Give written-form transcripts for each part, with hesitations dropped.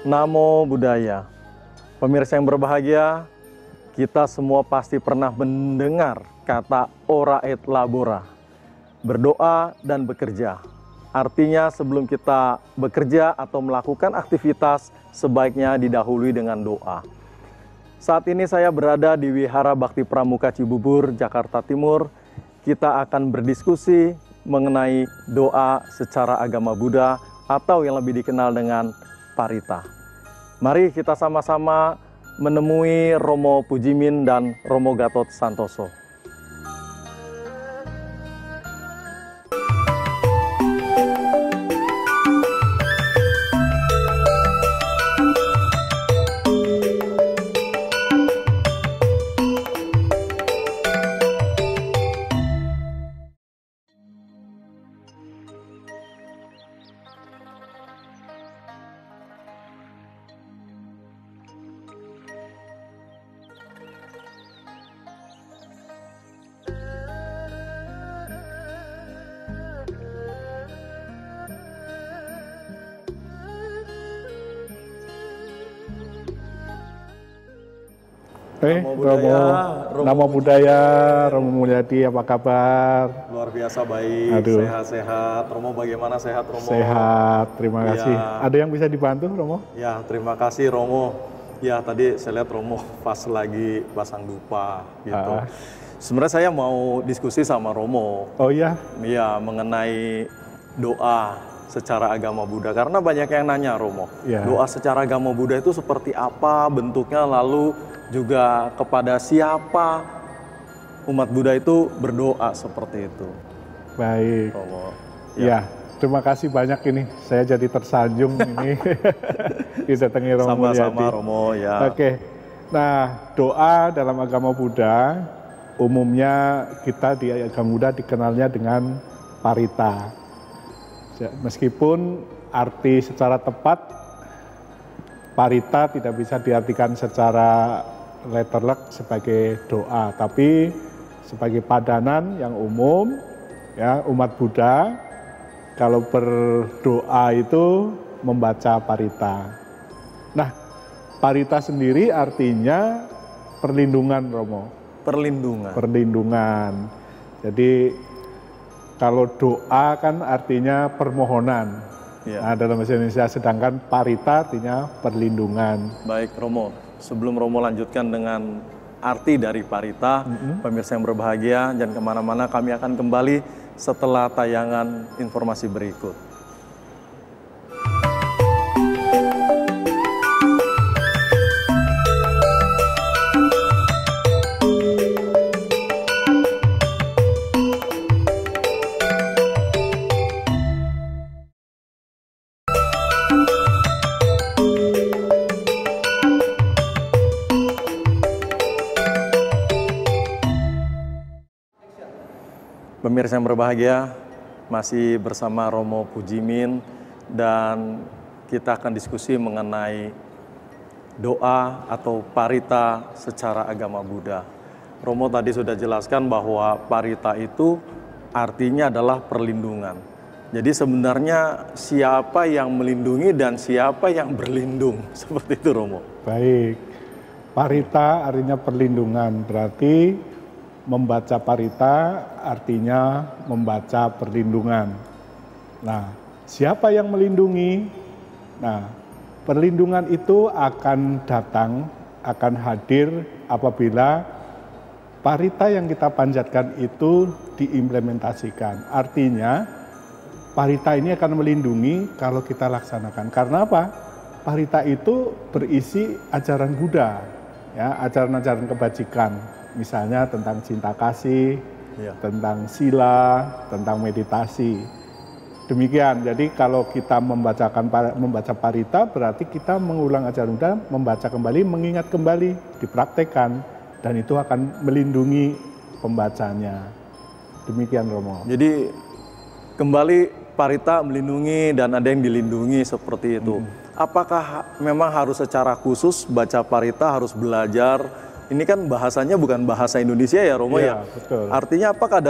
Namo Buddhaya. Pemirsa yang berbahagia, kita semua pasti pernah mendengar kata ora et labora, berdoa dan bekerja. Artinya sebelum kita bekerja atau melakukan aktivitas, sebaiknya didahului dengan doa. Saat ini saya berada di Wihara Bakti Pramuka Cibubur, Jakarta Timur. Kita akan berdiskusi mengenai doa secara agama Buddha atau yang lebih dikenal dengan parita. Mari kita sama-sama menemui Romo Pujimin dan Romo Gatot Santoso. Namo Buddhaya, Romo Mulyadi, apa kabar? Luar biasa baik, sehat-sehat. Romo bagaimana, sehat Romo? Sehat, terima kasih. Ada yang bisa dibantu Romo? Ya, terima kasih Romo. Ya, tadi saya lihat Romo pas lagi pasang dupa gitu. Sebenarnya saya mau diskusi sama Romo. Oh iya? Iya, mengenai doa secara agama Buddha. Karena banyak yang nanya Romo, doa secara agama Buddha itu seperti apa bentuknya, lalu juga kepada siapa umat Buddha itu berdoa seperti itu. Baik. Romo. Ya, terima kasih banyak ini. Saya jadi tersanjung ini didatangi Romo Mulyadi. Sama-sama Romo ya. Oke. Nah, doa dalam agama Buddha umumnya kita di agama Buddha dikenalnya dengan parita. Meskipun arti secara tepat parita tidak bisa diartikan secara letterlek sebagai doa, tapi sebagai padanan yang umum ya, umat Buddha kalau berdoa itu membaca parita. Nah, parita sendiri artinya perlindungan Romo. Perlindungan. Jadi kalau doa kan artinya permohonan. Nah, dalam bahasa Indonesia, sedangkan parita artinya perlindungan. Baik Romo, sebelum Romo lanjutkan dengan arti dari parita, pemirsa yang berbahagia, jangan kemana-mana, kami akan kembali setelah tayangan informasi berikut. Pemirsa yang berbahagia, masih bersama Romo Pujimin dan kita akan diskusi mengenai doa atau parita secara agama Buddha. Romo tadi sudah jelaskan bahwa parita itu artinya adalah perlindungan. Jadi sebenarnya siapa yang melindungi dan siapa yang berlindung, seperti itu Romo. Baik, parita artinya perlindungan, berarti membaca parita artinya membaca perlindungan. Nah, siapa yang melindungi? Nah, perlindungan itu akan datang, akan hadir apabila parita yang kita panjatkan itu diimplementasikan. Artinya, parita ini akan melindungi kalau kita laksanakan. Karena apa? Parita itu berisi ajaran Buddha, ya, ajaran-ajaran kebajikan. Misalnya tentang cinta kasih, tentang sila, tentang meditasi. Demikian, jadi kalau kita membaca parita berarti kita mengulang ajaran Buddha, membaca kembali, mengingat kembali, dipraktekkan, dan itu akan melindungi pembacanya. Demikian Romo. Jadi kembali parita melindungi dan ada yang dilindungi seperti itu. Apakah memang harus secara khusus baca parita, harus belajar? Ini kan bahasanya bukan bahasa Indonesia ya Romo ya. Betul. Artinya apakah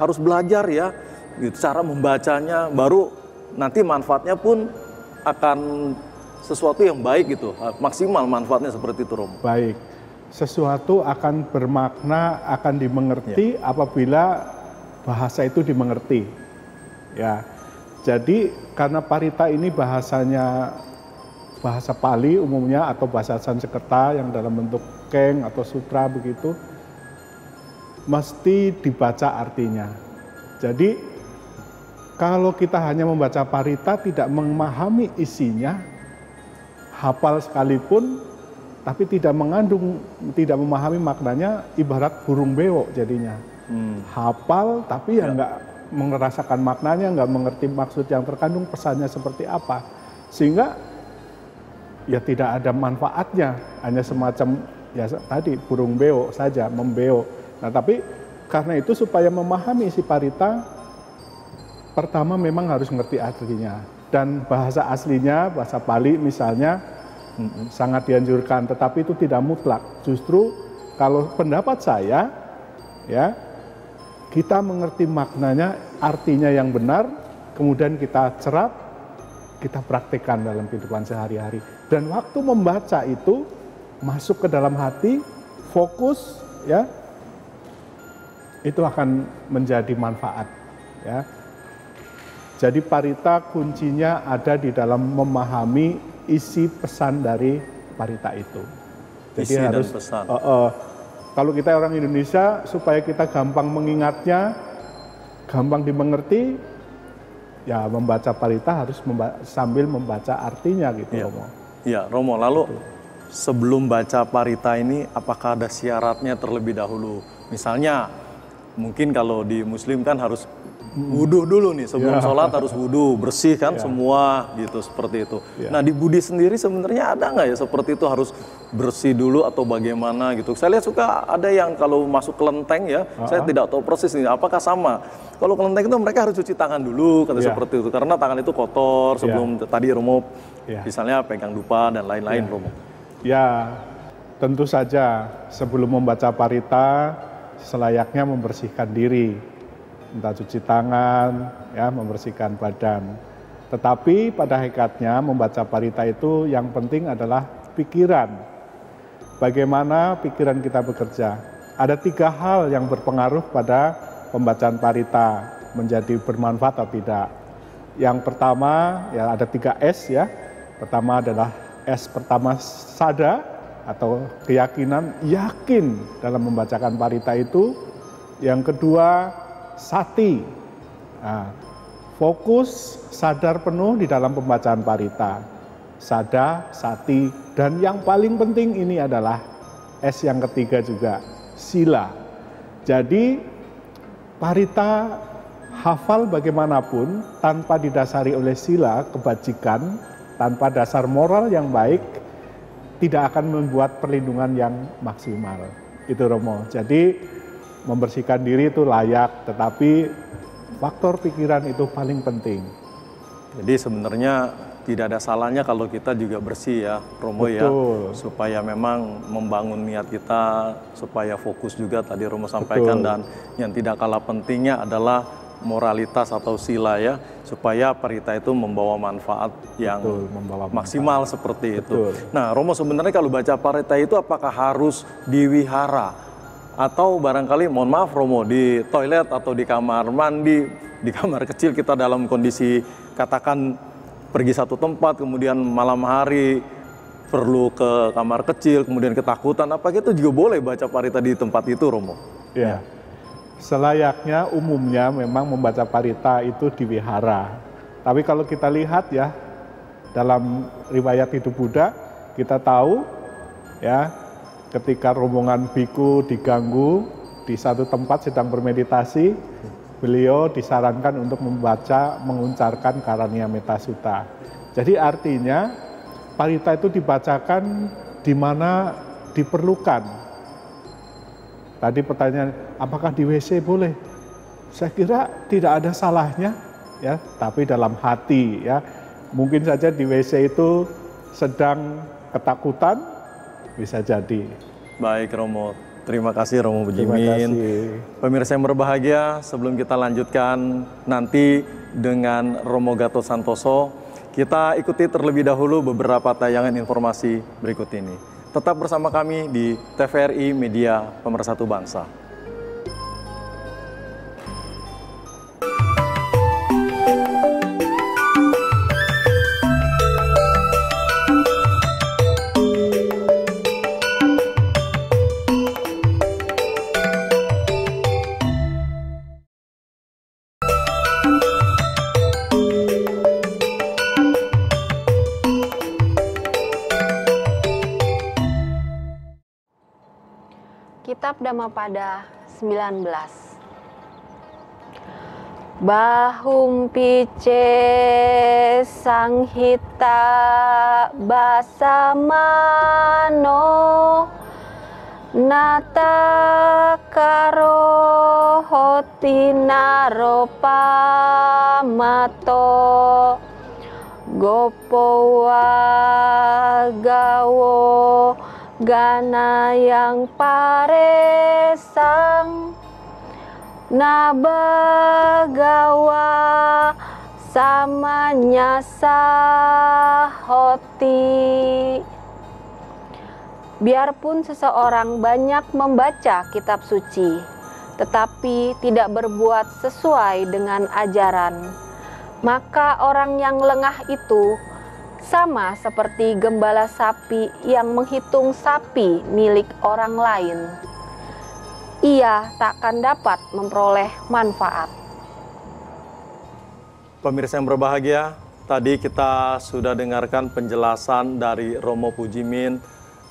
harus belajar ya? Gitu, cara membacanya, baru nanti manfaatnya pun akan sesuatu yang baik gitu, maksimal manfaatnya seperti itu, Romo. Baik, sesuatu akan bermakna, akan dimengerti apabila bahasa itu dimengerti. Ya, jadi karena parita ini bahasanya bahasa Pali umumnya atau bahasa Sanskerta yang dalam bentuk keng atau sutra begitu, mesti dibaca artinya. Jadi kalau kita hanya membaca parita tidak memahami isinya, hafal sekalipun tapi tidak memahami maknanya, ibarat burung beo jadinya. Hafal tapi ya nggak merasakan maknanya, nggak mengerti maksud yang terkandung, pesannya seperti apa, sehingga ya tidak ada manfaatnya, hanya semacam ya tadi burung beo saja, membeo. Nah tapi karena itu supaya memahami isi parita, pertama memang harus ngerti artinya, dan bahasa aslinya, bahasa Pali misalnya, sangat dianjurkan, tetapi itu tidak mutlak. Justru kalau pendapat saya, ya kita mengerti maknanya, artinya yang benar, kemudian kita serap, kita praktekkan dalam kehidupan sehari-hari. Dan waktu membaca itu masuk ke dalam hati, fokus, ya, itu akan menjadi manfaat, ya. Jadi parita kuncinya ada di dalam memahami isi pesan dari parita itu. Jadi isi harus dan pesan. Kalau kita orang Indonesia, supaya kita gampang mengingatnya, gampang dimengerti, ya membaca parita harus sambil membaca artinya gitu, Romo. Iya, Romo. Lalu sebelum baca parita ini, apakah ada syaratnya terlebih dahulu? Misalnya, mungkin kalau di Muslim kan harus wudhu dulu nih, sebelum sholat harus wudhu, bersih kan semua gitu, seperti itu. Nah di Budi sendiri sebenarnya ada nggak ya seperti itu, harus bersih dulu atau bagaimana gitu? Saya lihat suka ada yang kalau masuk kelenteng ya, saya tidak tahu persis nih, apakah sama? Kalau kelenteng itu mereka harus cuci tangan dulu, kata seperti itu, karena tangan itu kotor sebelum tadi Romo misalnya pegang dupa dan lain-lain, Romo. Ya, tentu saja sebelum membaca parita selayaknya membersihkan diri, entah cuci tangan, ya, membersihkan badan. Tetapi pada hakikatnya membaca parita itu yang penting adalah pikiran. Bagaimana pikiran kita bekerja. Ada 3 hal yang berpengaruh pada pembacaan parita menjadi bermanfaat atau tidak. Yang pertama, ya ada 3 S ya. Pertama adalah S pertama sada atau keyakinan, yakin dalam membacakan parita itu. Yang kedua, sati, nah, fokus, sadar penuh di dalam pembacaan parita. Sada, sati, dan yang paling penting ini adalah S yang ketiga juga, sila. Jadi parita hafal bagaimanapun tanpa didasari oleh sila, kebajikan, tanpa dasar moral yang baik, tidak akan membuat perlindungan yang maksimal. Itu Romo. Jadi membersihkan diri itu layak, tetapi faktor pikiran itu paling penting. Jadi sebenarnya tidak ada salahnya kalau kita juga bersih ya, Romo. Betul. Ya, supaya memang membangun niat kita, supaya fokus juga tadi Romo sampaikan. Betul. Dan yang tidak kalah pentingnya adalah moralitas atau sila ya, supaya parita itu membawa manfaat yang maksimal seperti itu. Nah, Romo sebenarnya kalau baca parita itu apakah harus di wihara? Atau barangkali, mohon maaf Romo, di toilet atau di kamar mandi, di kamar kecil kita dalam kondisi katakan pergi satu tempat, kemudian malam hari perlu ke kamar kecil, kemudian ketakutan, apakah itu juga boleh baca parita di tempat itu, Romo? Ya, selayaknya umumnya memang membaca parita itu di wihara. Tapi kalau kita lihat ya, dalam riwayat hidup Buddha, kita tahu ya, ketika rombongan biku diganggu di satu tempat sedang bermeditasi, beliau disarankan untuk membaca, menguncarkan Karania Metta Sutta. Jadi artinya parita itu dibacakan di mana diperlukan. Tadi pertanyaan, apakah di WC boleh? Saya kira tidak ada salahnya, ya, tapi dalam hati, ya. Mungkin saja di WC itu sedang ketakutan, bisa jadi. Baik Romo, terima kasih Romo Bujimin. Pemirsa yang berbahagia, sebelum kita lanjutkan nanti dengan Romo Gatot Santoso, Kita ikuti terlebih dahulu beberapa tayangan informasi berikut ini. Tetap bersama kami di TVRI Media Pemersatu Bangsa. Kitab Dhammapada 19. Bahum pice sanghita basamano nata karo hoti naropa mato gopo gawo gana yang paresang nabagawa samanya sahoti. Biarpun seseorang banyak membaca kitab suci, tetapi tidak berbuat sesuai dengan ajaran, maka orang yang lengah itu sama seperti gembala sapi yang menghitung sapi milik orang lain. Ia tak akan dapat memperoleh manfaat. Pemirsa yang berbahagia, tadi kita sudah dengarkan penjelasan dari Romo Pujimin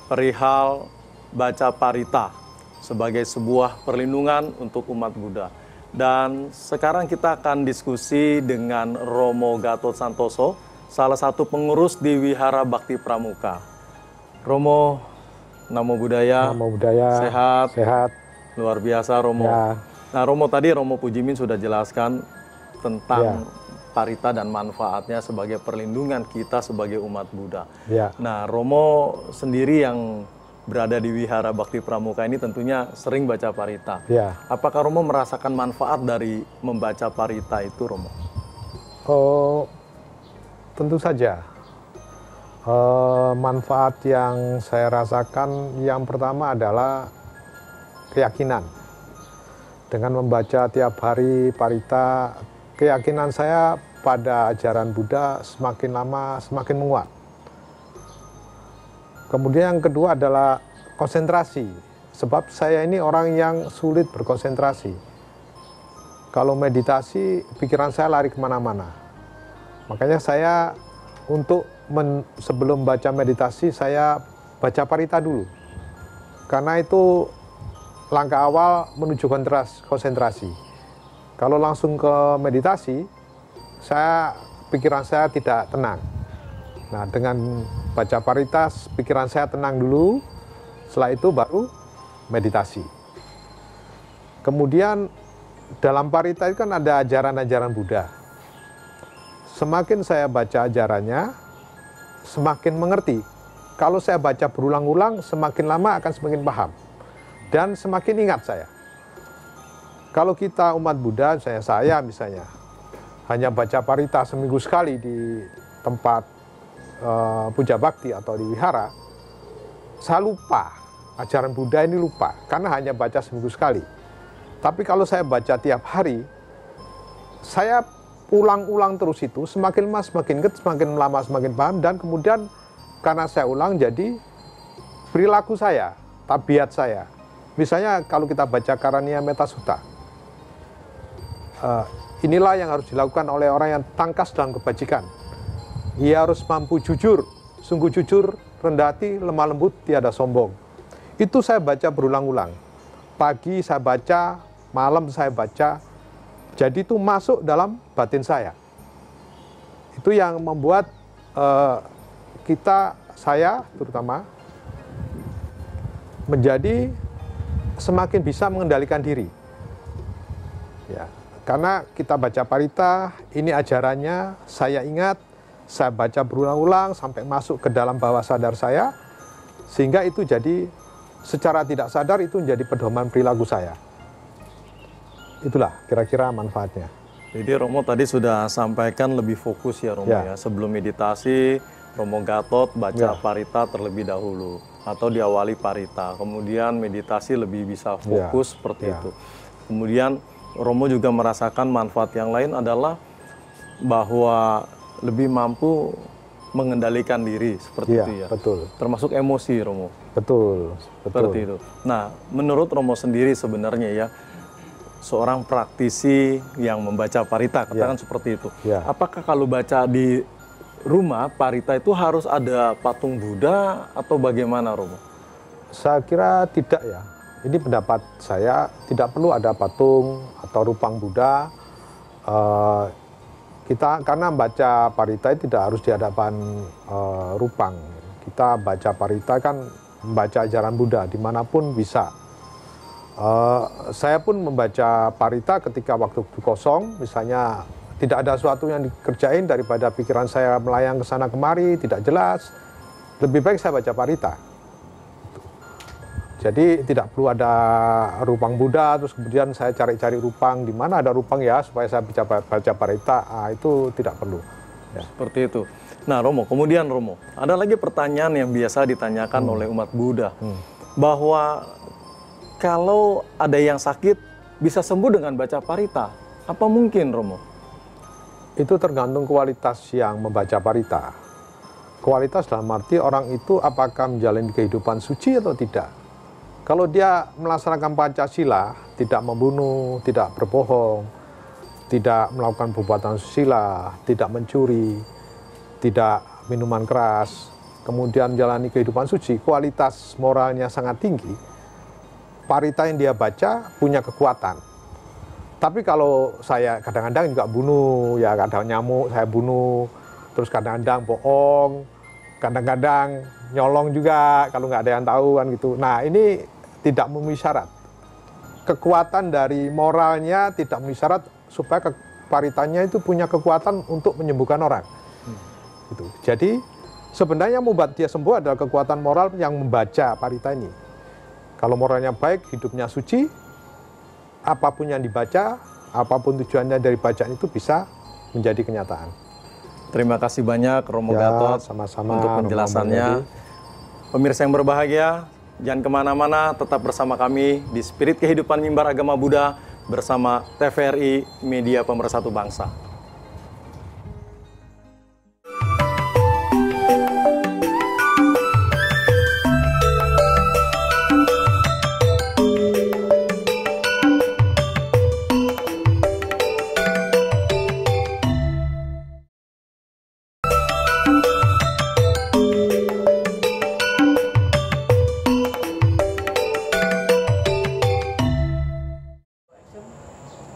perihal baca parita sebagai sebuah perlindungan untuk umat Buddha. Dan sekarang kita akan diskusi dengan Romo Gatot Santoso, salah satu pengurus di Wihara Bakti Pramuka. Romo, Namo Buddhaya. Namo Buddhaya. Sehat. Sehat. Luar biasa, Romo. Ya. Nah, Romo, tadi Romo Pujimin sudah jelaskan tentang parita dan manfaatnya sebagai perlindungan kita sebagai umat Buddha. Ya. Nah, Romo sendiri yang berada di Wihara Bakti Pramuka ini tentunya sering baca parita. Ya. Apakah Romo merasakan manfaat dari membaca parita itu, Romo? Oh, tentu saja. Manfaat yang saya rasakan yang pertama adalah keyakinan. Dengan membaca tiap hari parita, keyakinan saya pada ajaran Buddha semakin lama semakin menguat. Kemudian yang kedua adalah konsentrasi. Sebab saya ini orang yang sulit berkonsentrasi. Kalau meditasi, pikiran saya lari kemana-mana. Makanya saya sebelum baca meditasi, saya baca parita dulu. Karena itu langkah awal menuju konsentrasi. Kalau langsung ke meditasi, pikiran saya tidak tenang. Nah, dengan baca parita, pikiran saya tenang dulu, setelah itu baru meditasi. Kemudian dalam parita itu kan ada ajaran-ajaran Buddha. Semakin saya baca ajarannya, semakin mengerti. Kalau saya baca berulang-ulang, semakin lama akan semakin paham. Dan semakin ingat saya. Kalau kita umat Buddha, saya misalnya, hanya baca parita seminggu sekali di tempat puja bakti atau di wihara, saya lupa. Ajaran Buddha ini lupa, karena hanya baca seminggu sekali. Tapi kalau saya baca tiap hari, saya ulang-ulang terus itu, semakin lama semakin ingat, semakin lama semakin paham, dan kemudian karena saya ulang jadi perilaku saya, tabiat saya. Misalnya kalau kita baca Karaniya Metta Sutta, inilah yang harus dilakukan oleh orang yang tangkas dalam kebajikan. Ia harus mampu jujur, sungguh jujur, rendah hati, lemah lembut, tiada sombong. Itu saya baca berulang-ulang. Pagi saya baca, malam saya baca, jadi itu masuk dalam batin saya. Itu yang membuat saya terutama, menjadi semakin bisa mengendalikan diri. Ya, karena kita baca parita, ini ajarannya, saya ingat, saya baca berulang-ulang sampai masuk ke dalam bawah sadar saya, sehingga itu jadi secara tidak sadar itu menjadi pedoman perilaku saya. Itulah kira-kira manfaatnya. Jadi Romo tadi sudah sampaikan lebih fokus ya Romo ya. Sebelum meditasi, Romo Gatot baca parita terlebih dahulu. Atau diawali parita. Kemudian meditasi lebih bisa fokus seperti itu. Kemudian Romo juga merasakan manfaat yang lain adalah bahwa lebih mampu mengendalikan diri seperti itu ya. Betul. Termasuk emosi Romo. Betul. Seperti itu. Nah, menurut Romo sendiri sebenarnya ya, seorang praktisi yang membaca parita, katakan seperti itu. Apakah kalau baca di rumah parita itu harus ada patung Buddha atau bagaimana Romo? Saya kira tidak ya. Ini pendapat saya, tidak perlu ada patung atau rupang Buddha. Kita karena baca parita tidak harus di hadapan rupang. Kita baca parita kan membaca ajaran Buddha dimanapun bisa. Saya pun membaca parita ketika waktu kosong, misalnya tidak ada sesuatu yang dikerjain daripada pikiran saya melayang ke sana kemari, tidak jelas. Lebih baik saya baca parita. Jadi tidak perlu ada rupang Buddha, terus kemudian saya cari-cari rupang, di mana ada rupang ya, supaya saya baca parita, itu tidak perlu. Ya. Seperti itu. Nah Romo, kemudian Romo, ada lagi pertanyaan yang biasa ditanyakan oleh umat Buddha, bahwa kalau ada yang sakit, bisa sembuh dengan baca parita. Apa mungkin Romo? Itu tergantung kualitas yang membaca parita. Kualitas dalam arti orang itu apakah menjalani kehidupan suci atau tidak. Kalau dia melaksanakan Pancasila, tidak membunuh, tidak berbohong, tidak melakukan perbuatan susila, tidak mencuri, tidak minuman keras, kemudian menjalani kehidupan suci, kualitas moralnya sangat tinggi, parita yang dia baca punya kekuatan. Tapi kalau saya kadang-kadang juga bunuh, ya kadang nyamuk saya bunuh, terus kadang-kadang bohong, kadang-kadang nyolong juga kalau nggak ada yang tahu kan gitu. Nah ini tidak memenuhi syarat. Kekuatan dari moralnya tidak memenuhi syarat supaya paritanya itu punya kekuatan untuk menyembuhkan orang. Gitu. Jadi sebenarnya membuat dia sembuh adalah kekuatan moral yang membaca parita ini. Kalau moralnya baik, hidupnya suci, apapun yang dibaca, apapun tujuannya dari bacaan itu bisa menjadi kenyataan. Terima kasih banyak Romo Gatot sama-sama untuk penjelasannya. Pemirsa yang berbahagia, jangan kemana-mana, tetap bersama kami di Spirit Kehidupan Mimbar Agama Buddha bersama TVRI Media Pemersatu Bangsa.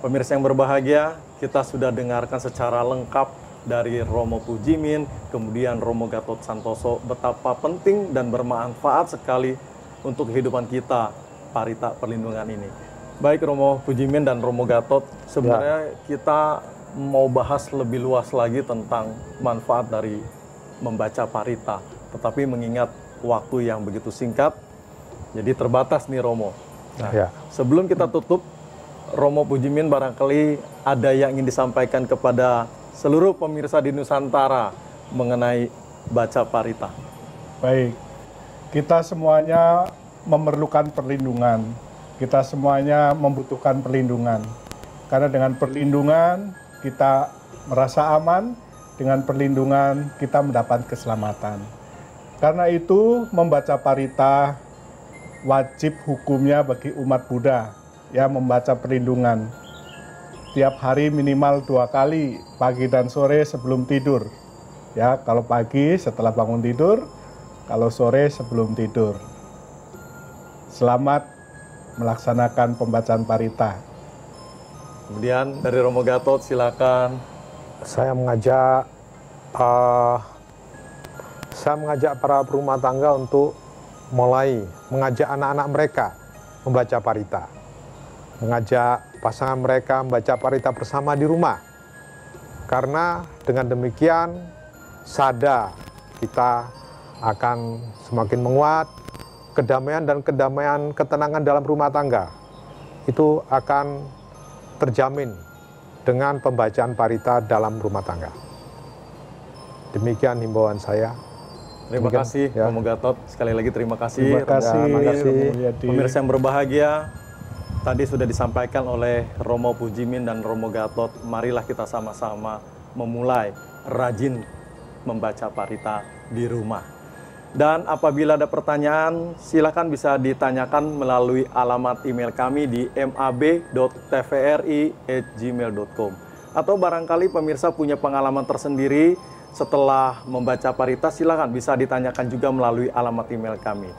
Pemirsa yang berbahagia, kita sudah dengarkan secara lengkap dari Romo Pujimin, kemudian Romo Gatot Santoso, betapa penting dan bermanfaat sekali untuk kehidupan kita, parita perlindungan ini. Baik Romo Pujimin dan Romo Gatot, sebenarnya kita mau bahas lebih luas lagi tentang manfaat dari membaca parita, tetapi mengingat waktu yang begitu singkat, jadi terbatas nih Romo. Nah, sebelum kita tutup, Romo Pujimin barangkali ada yang ingin disampaikan kepada seluruh pemirsa di Nusantara mengenai baca parita. Baik, kita semuanya memerlukan perlindungan. Kita semuanya membutuhkan perlindungan. Karena dengan perlindungan kita merasa aman, dengan perlindungan kita mendapat keselamatan. Karena itu membaca parita wajib hukumnya bagi umat Buddha. Ya, membaca perlindungan tiap hari minimal 2 kali, pagi dan sore sebelum tidur. Ya, kalau pagi setelah bangun tidur, kalau sore sebelum tidur. Selamat melaksanakan pembacaan parita. Kemudian dari Romo Gatot silakan. Saya mengajak para berumah tangga untuk mulai mengajak anak-anak mereka membaca parita. Mengajak pasangan mereka membaca parita bersama di rumah. Karena dengan demikian sada kita akan semakin menguat, kedamaian dan ketenangan dalam rumah tangga itu akan terjamin dengan pembacaan parita dalam rumah tangga. Demikian himbauan saya. Terima kasih ya. Romo Gatot. Sekali lagi terima kasih. Terima kasih. Terima kasih. Pemirsa yang berbahagia, tadi sudah disampaikan oleh Romo Pujimin dan Romo Gatot. Marilah kita sama-sama memulai rajin membaca parita di rumah. Dan apabila ada pertanyaan, silakan bisa ditanyakan melalui alamat email kami di mab.tvri@gmail.com. Atau barangkali pemirsa punya pengalaman tersendiri setelah membaca parita, silakan bisa ditanyakan juga melalui alamat email kami.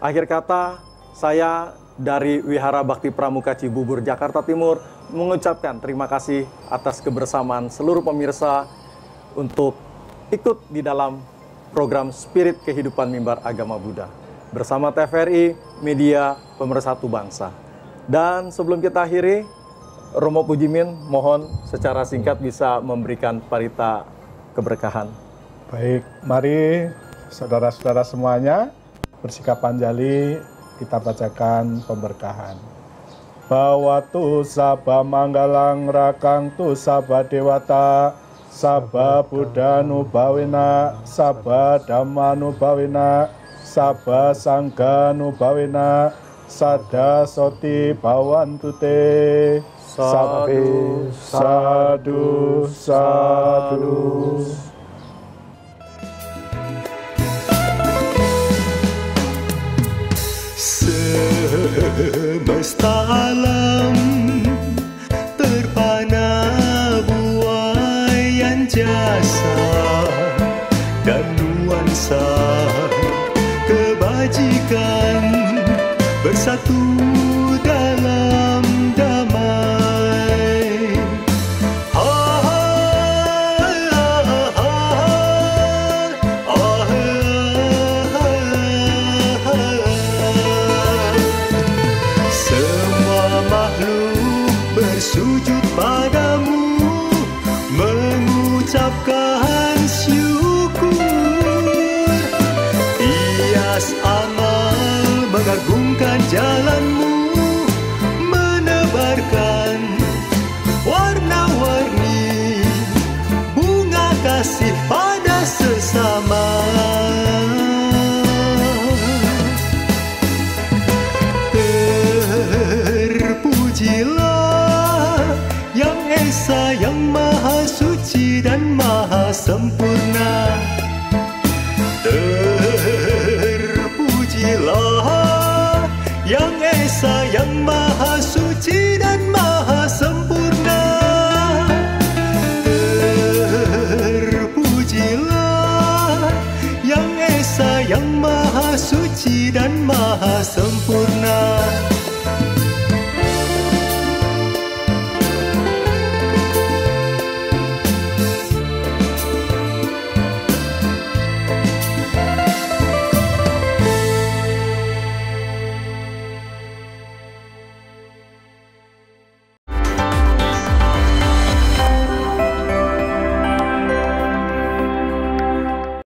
Akhir kata, saya dari Wihara Bakti Pramuka Cibubur, Jakarta Timur, mengucapkan terima kasih atas kebersamaan seluruh pemirsa untuk ikut di dalam program Spirit Kehidupan Mimbar Agama Buddha bersama TVRI, media pemersatu bangsa. Dan sebelum kita akhiri, Romo Pujimin mohon secara singkat bisa memberikan parita keberkahan. Baik, mari saudara-saudara semuanya bersikap panjali, kita bacakan pemberkahan. Bawatu sabha manggalang rakang tu sabha dewata, sabha buddhanu bawena, sabha dhammanu bawena, sabha sanghanu bawena, sada soti bhavantu te. Sadu, sadu, sadu. Semesta alam terpana buaian jasa dan nuansa kebajikan bersatu dalam damai. Bersujud padamu, mengucapkan syukur. Hias amal mengagungkan jalanmu, menebarkan warna-warni bunga kasih pada sesama. Terpujilah Yang Esa, Yang Maha Suci dan Maha Sempurna. Terpujilah Yang Esa, Yang Maha Suci dan Maha Sempurna. Terpujilah Yang Esa, Yang Maha Suci dan Maha Sempurna.